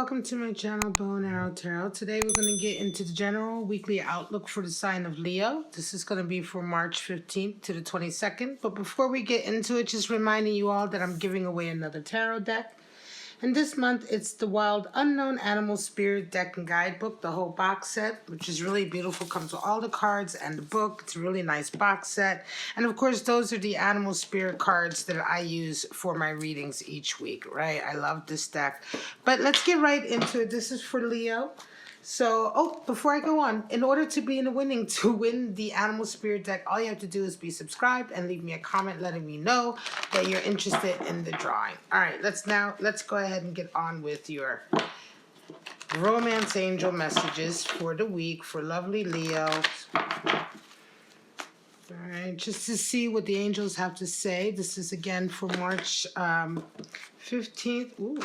welcome to my channel, Bow and Arrow Tarot. Today we're going to get into the general weekly outlook for the sign of Leo. This is going to be for March 15th to the 22nd. But before we get into it, just reminding you all that I'm giving away another tarot deck. And this month, it's the Wild Unknown Animal Spirit Deck and Guidebook, the whole box set, which is really beautiful. Comes with all the cards and the book. It's a really nice box set. And of course, those are the animal spirit cards that I use for my readings each week, right? I love this deck. But let's get right into it. This is for Leo. So, before I go on, in order to be in the winning, to win the Animal Spirit deck, all you have to do is be subscribed and leave me a comment letting me know that you're interested in the drawing. All right, let's go ahead and get on with your romance angel messages for the week for lovely Leo. All right, just to see what the angels have to say. This is again for March 15th. Ooh.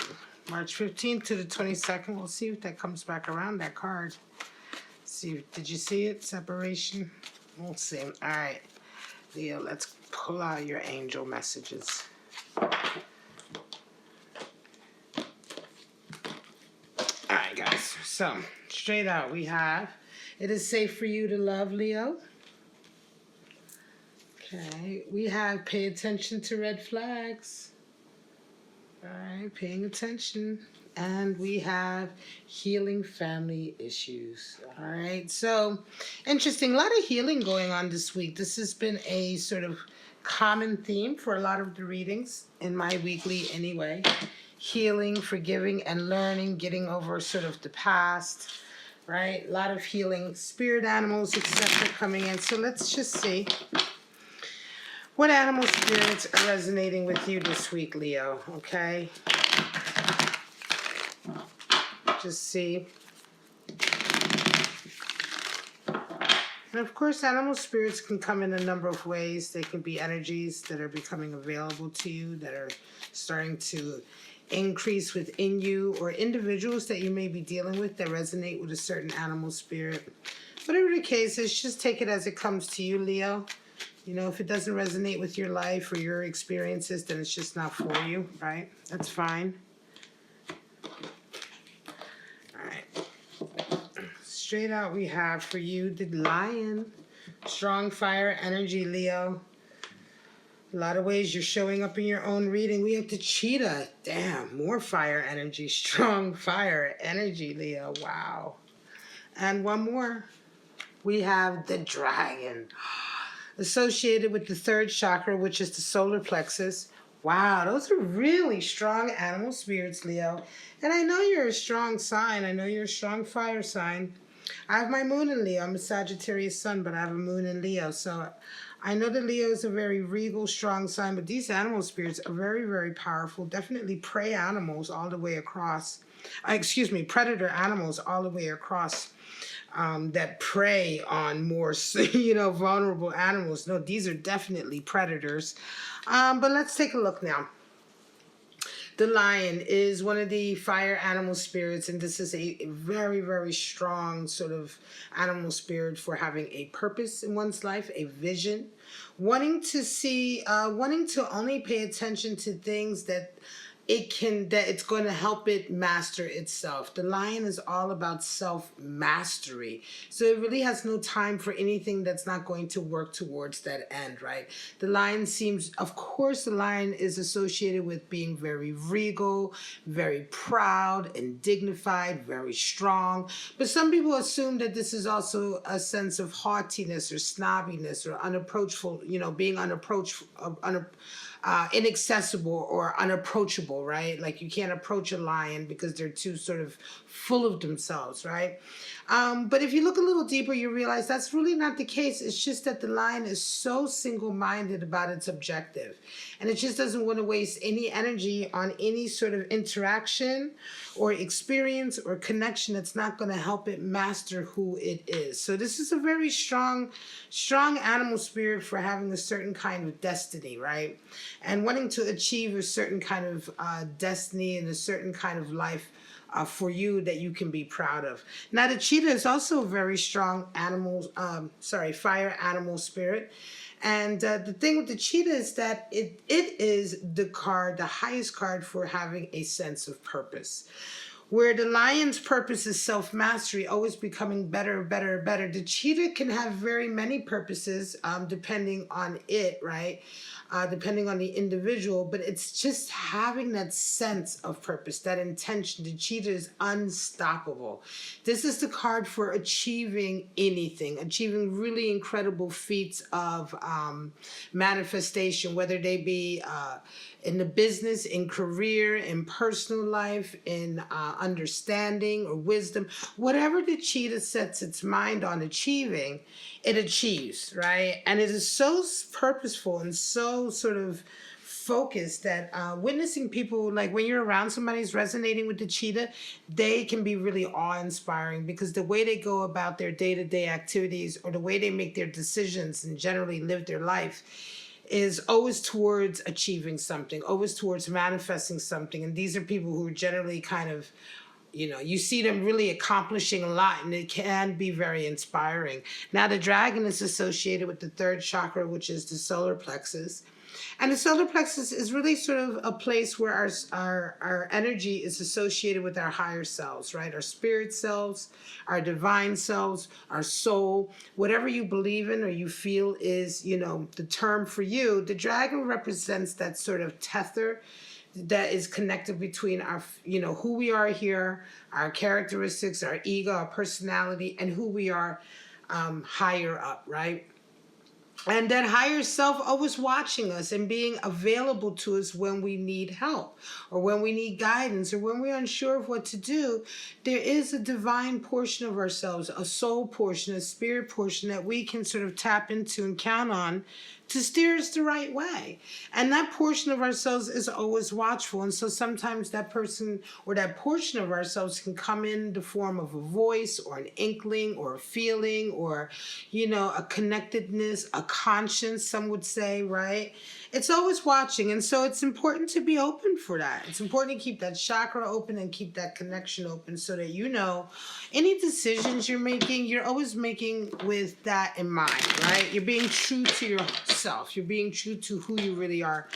March 15th to the 22nd. We'll see if that comes back around, that card. See, did you see it? Separation. We'll see. All right, Leo, let's pull out your angel messages. All right, guys. So, straight out, we have, it is safe for you to love, Leo. Okay, we have pay attention to red flags. All right, paying attention. And we have healing family issues. All right, so interesting. A lot of healing going on this week. This has been a sort of common theme for a lot of the readings in my weekly anyway. Healing, forgiving, and learning, getting over sort of the past, right? A lot of healing, spirit animals, etc. coming in. So let's just see. What animal spirits are resonating with you this week, Leo? Okay. Just see. And of course, animal spirits can come in a number of ways. They can be energies that are becoming available to you, that are starting to increase within you, or individuals that you may be dealing with that resonate with a certain animal spirit. Whatever the case is, just take it as it comes to you, Leo. You know, if it doesn't resonate with your life or your experiences, then it's just not for you, right? That's fine. All right. Straight out, we have for you the Lion. Strong fire energy, Leo. A lot of ways you're showing up in your own reading. We have the Cheetah. Damn, more fire energy. Strong fire energy, Leo. Wow. And one more. We have the Dragon. Associated with the third chakra, which is the solar plexus. Wow, those are really strong animal spirits, Leo. And I know you're a strong sign. I know you're a strong fire sign. I have my moon in Leo. I'm a Sagittarius sun, but I have a moon in Leo. So I know that Leo is a very regal, strong sign, but these animal spirits are very, very powerful. Definitely prey animals all the way across. Predator animals all the way across. That prey on more, vulnerable animals. No, these are definitely predators. But let's take a look now. The Lion is one of the fire animal spirits, and this is a very, very strong sort of animal spirit for having a purpose in one's life, a vision, wanting to only pay attention to things that it's going to help it master itself. The Lion is all about self-mastery. So it really has no time for anything that's not going to work towards that end, right? The Lion of course, the Lion is associated with being very regal, very proud and dignified, very strong. But some people assume that this is also a sense of haughtiness or snobbiness or unapproachable, being inaccessible or unapproachable, right? Like you can't approach a lion because they're too sort of full of themselves, right? But if you look a little deeper, you realize that's really not the case. It's just that the lion is so single-minded about its objective. And it just doesn't want to waste any energy on any sort of interaction or experience or connection that's not going to help it master who it is. So this is a very strong animal spirit for having a certain kind of destiny, right? And wanting to achieve a certain kind of destiny and a certain kind of life for you that you can be proud of. Now, the cheetah is also a very strong fire animal spirit. And the thing with the cheetah is that it is the highest card for having a sense of purpose. Where the lion's purpose is self-mastery, always becoming better, better, better. The cheetah can have very many purposes, depending on it, right? Depending on the individual, but it's just having that sense of purpose, that intention. The cheetah is unstoppable. This is the card for achieving anything, achieving really incredible feats of manifestation, whether they be in the business, in career, in personal life, in understanding or wisdom. Whatever the cheetah sets its mind on achieving, it achieves, right? And it is so purposeful and so sort of focused that witnessing people, like when you're around somebody who's resonating with the cheetah, they can be really awe-inspiring, because the way they go about their day-to-day activities, or the way they make their decisions and generally live their life, is always towards achieving something, always towards manifesting something. And these are people who are generally kind of, you see them really accomplishing a lot, and it can be very inspiring. Now, the dragon is associated with the third chakra, which is the solar plexus. And the solar plexus is really sort of a place where our energy is associated with our higher selves, right? Our spirit selves, our divine selves, our soul, whatever you believe in or you feel is, the term for you. The dragon represents that sort of tether that is connected between our, who we are here, our characteristics, our ego, our personality, and who we are higher up, right? And that higher self always watching us and being available to us when we need help, or when we need guidance, or when we're unsure of what to do. There is a divine portion of ourselves, a soul portion, a spirit portion that we can sort of tap into and count on to steer us the right way. And that portion of ourselves is always watchful. And so sometimes that person or that portion of ourselves can come in the form of a voice or an inkling or a feeling or, a connectedness, a conscience, some would say, right? It's always watching. And so it's important to be open for that. It's important to keep that chakra open and keep that connection open, so that any decisions you're making, you're always making with that in mind, right? You're being true to yourself. You're being true to who you really are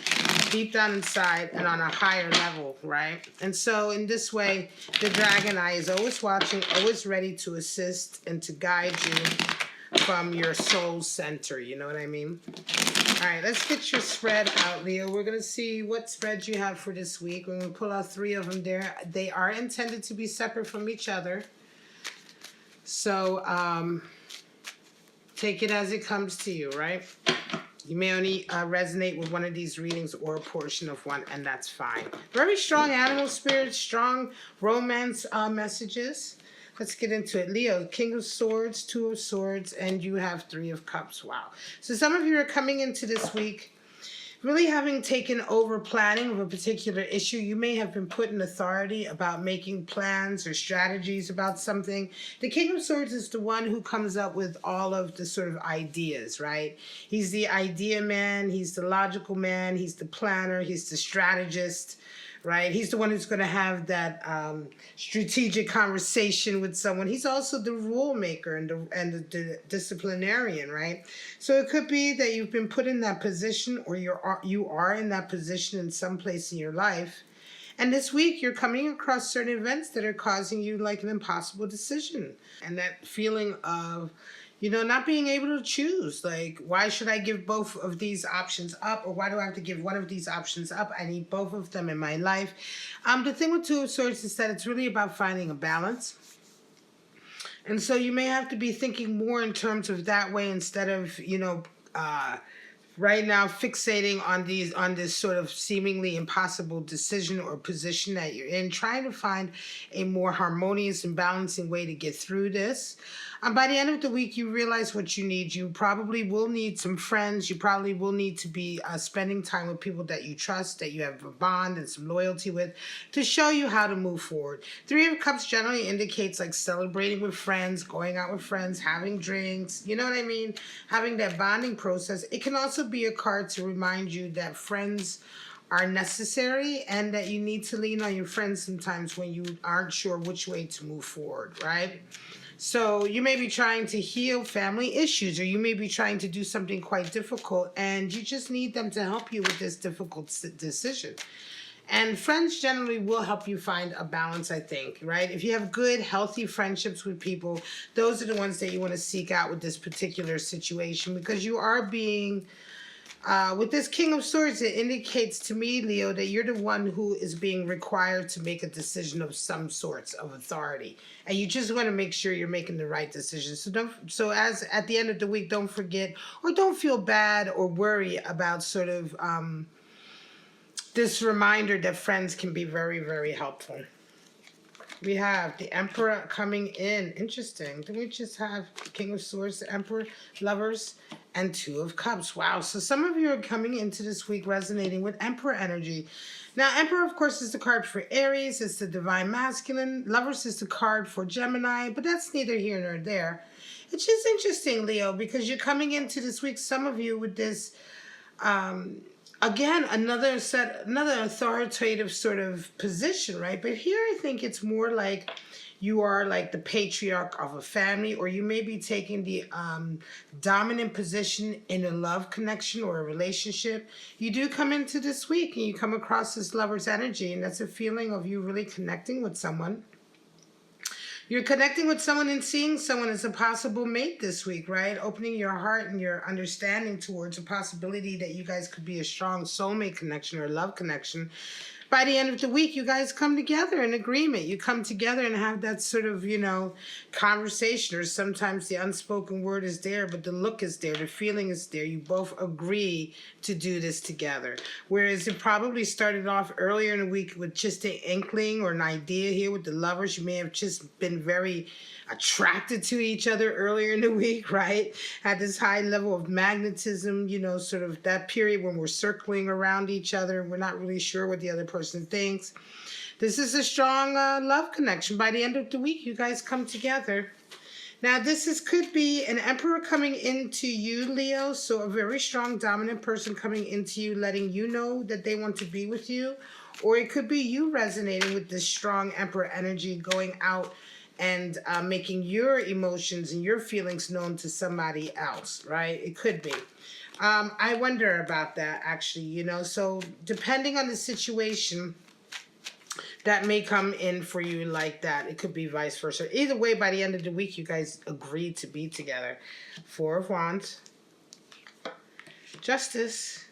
deep down inside and on a higher level, right? And so in this way, the dragon eye is always watching, always ready to assist and to guide you from your soul center. You know what I mean? All right, let's get your spread out, Leo. We're going to see what spreads you have for this week. We're going to pull out 3 of them there. They are intended to be separate from each other. So take it as it comes to you, right? You may only resonate with one of these readings or a portion of one, and that's fine. Very strong animal spirits, strong romance messages. Let's get into it. Leo, King of Swords, 2 of Swords, and you have 3 of Cups. Wow. So some of you are coming into this week really having taken over planning of a particular issue. You may have been put in authority about making plans or strategies about something. The King of Swords is the one who comes up with all of the sort of ideas, right? He's the idea man, he's the logical man, he's the planner, he's the strategist, right? He's the one who's going to have that strategic conversation with someone. He's also the rule maker and the disciplinarian, right? So it could be that you've been put in that position, or you are in that position in some place in your life. And this week you're coming across certain events that are causing you like an impossible decision. And that feeling of, not being able to choose. Like, why should I give both of these options up? Or why do I have to give one of these options up? I need both of them in my life. The thing with 2 of Swords is that it's really about finding a balance. And so you may have to be thinking more in terms of that way, instead of, right now fixating on this sort of seemingly impossible decision or position that you're in, trying to find a more harmonious and balancing way to get through this. By the end of the week, you realize what you need. You probably will need some friends. You probably will need to be spending time with people that you trust, that you have a bond and some loyalty with, to show you how to move forward. 3 of Cups generally indicates like celebrating with friends, going out with friends, having drinks, you know what I mean? Having that bonding process. It can also be a card to remind you that friends are necessary and that you need to lean on your friends sometimes when you aren't sure which way to move forward, right? So you may be trying to heal family issues, or you may be trying to do something quite difficult, and you just need them to help you with this difficult decision. And friends generally will help you find a balance, I think, right? If you have good, healthy friendships with people, those are the ones that you want to seek out with this particular situation, because you are being with this King of Swords, it indicates to me, Leo, that you're the one who is being required to make a decision of some sorts of authority, and you just want to make sure you're making the right decision. So as at the end of the week, don't forget or don't feel bad or worry about sort of this reminder that friends can be very, very helpful. We have the Emperor coming in. Interesting. Didn't we just have King of Swords, the Emperor, Lovers, and Two of Cups? Wow. So some of you are coming into this week resonating with Emperor energy. Now, Emperor, of course, is the card for Aries. It's the Divine Masculine. Lovers is the card for Gemini, but that's neither here nor there. It's just interesting, Leo, because you're coming into this week, some of you with this... again, another authoritative sort of position, right? But here I think it's more like you are like the patriarch of a family, or you may be taking the dominant position in a love connection or a relationship. You do come into this week and you come across this Lover's energy, and that's a feeling of you really connecting with someone. You're connecting with someone and seeing someone as a possible mate this week, right? Opening your heart and your understanding towards a possibility that you guys could be a strong soulmate connection or a love connection. By the end of the week, you guys come together in agreement. You come together and have that sort of, conversation, or sometimes the unspoken word is there, but the look is there, the feeling is there. You both agree to do this together. Whereas it probably started off earlier in the week with just an inkling or an idea here with the Lovers. You may have just been very attracted to each other earlier in the week, right? Had this high level of magnetism, sort of that period when we're circling around each other. We're not really sure what the other person thinks. This is a strong love connection. By the end of the week, you guys come together. Now, could be an Emperor coming into you, Leo. So a very strong dominant person coming into you, letting you know that they want to be with you. Or it could be you resonating with this strong Emperor energy, going out and making your emotions and your feelings known to somebody else, right? It could be. I wonder about that, actually, So depending on the situation, that may come in for you like that. It could be vice versa. Either way, by the end of the week, you guys agree to be together. Four of Wands, Justice,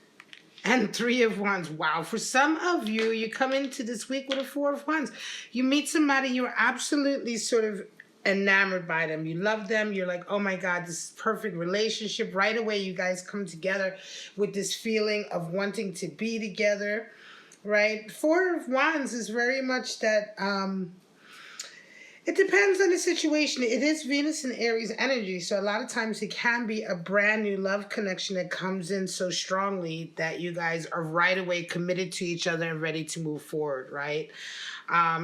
and Three of Wands. Wow. For some of you, you come into this week with a Four of Wands. You meet somebody, you're absolutely sort of enamored by them. You love them. You're like, oh my God, this is perfect relationship. Right away, you guys come together with this feeling of wanting to be together, right? Four of Wands is very much that... it depends on the situation. It is Venus and Aries energy, so a lot of times it can be a brand new love connection that comes in so strongly that you guys are right away committed to each other and ready to move forward, right?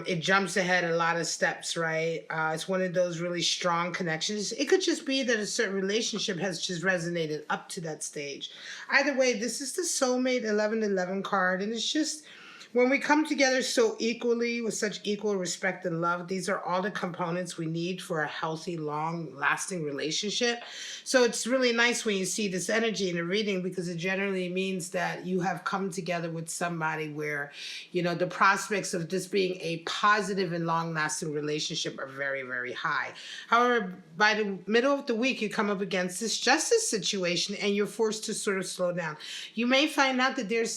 It jumps ahead a lot of steps, right? It's one of those really strong connections. It could just be that a certain relationship has just resonated up to that stage. Either way, this is the soulmate 1111 card, and it's just... when we come together so equally with such equal respect and love, these are all the components we need for a healthy, long-lasting relationship. So it's really nice when you see this energy in a reading, because it generally means that you have come together with somebody where, the prospects of this being a positive and long-lasting relationship are very, very high. However, by the middle of the week, you come up against this Justice situation and you're forced to sort of slow down. You may find out that there's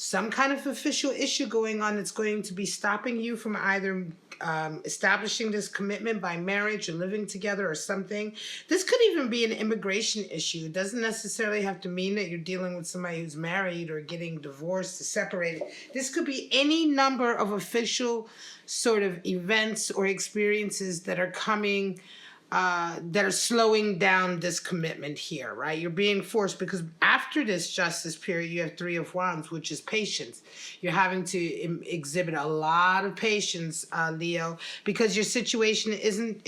some kind of official issue going on that's going to be stopping you from either establishing this commitment by marriage or living together or something. This could even be an immigration issue. It doesn't necessarily have to mean that you're dealing with somebody who's married or getting divorced or separated. This could be any number of official sort of events or experiences that are coming that are slowing down this commitment here, right? You're being forced, because after this Justice period, you have Three of Wands, which is patience. You're having to exhibit a lot of patience, Leo, because your situation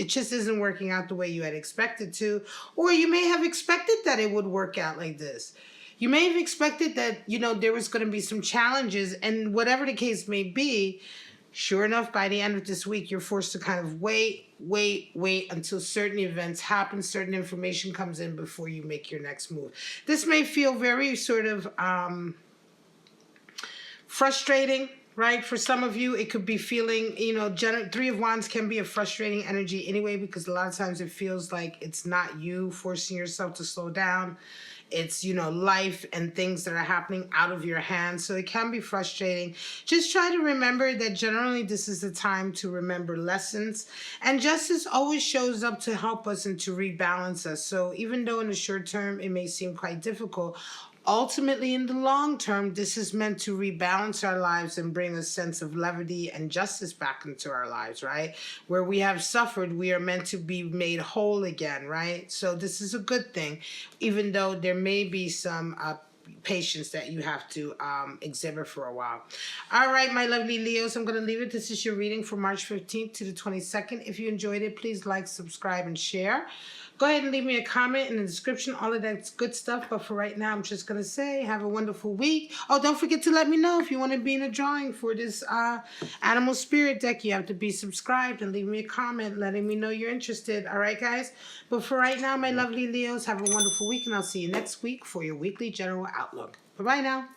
just isn't working out the way you had expected to, or you may have expected that it would work out like this. You may have expected that, there was going to be some challenges, and whatever the case may be, sure enough, by the end of this week, you're forced to kind of wait until certain events happen, certain information comes in before you make your next move. This may feel very sort of frustrating, right? For some of you, it could be feeling, you know, Three of Wands can be a frustrating energy anyway, because a lot of times it feels like it's not you forcing yourself to slow down. It's, you know, life and things that are happening out of your hands. So it can be frustrating. Just try to remember that generally this is the time to remember lessons. And justice always shows up to help us and to rebalance us. So even though in the short term it may seem quite difficult, ultimately, in the long term, this is meant to rebalance our lives and bring a sense of levity and justice back into our lives, right? Where we have suffered, we are meant to be made whole again, right? So this is a good thing, even though there may be some patience that you have to exhibit for a while. All right, my lovely Leos, I'm going to leave it. This is your reading from March 15th to the 22nd. If you enjoyed it, please like, subscribe, and share. Go ahead and leave me a comment in the description, all of that's good stuff. But for right now, I'm just going to say have a wonderful week. Oh, don't forget to let me know if you want to be in a drawing for this Animal Spirit deck. You have to be subscribed and leave me a comment letting me know you're interested. All right, guys? But for right now, my lovely Leos, have a wonderful week, and I'll see you next week for your weekly general outlook. Bye-bye now.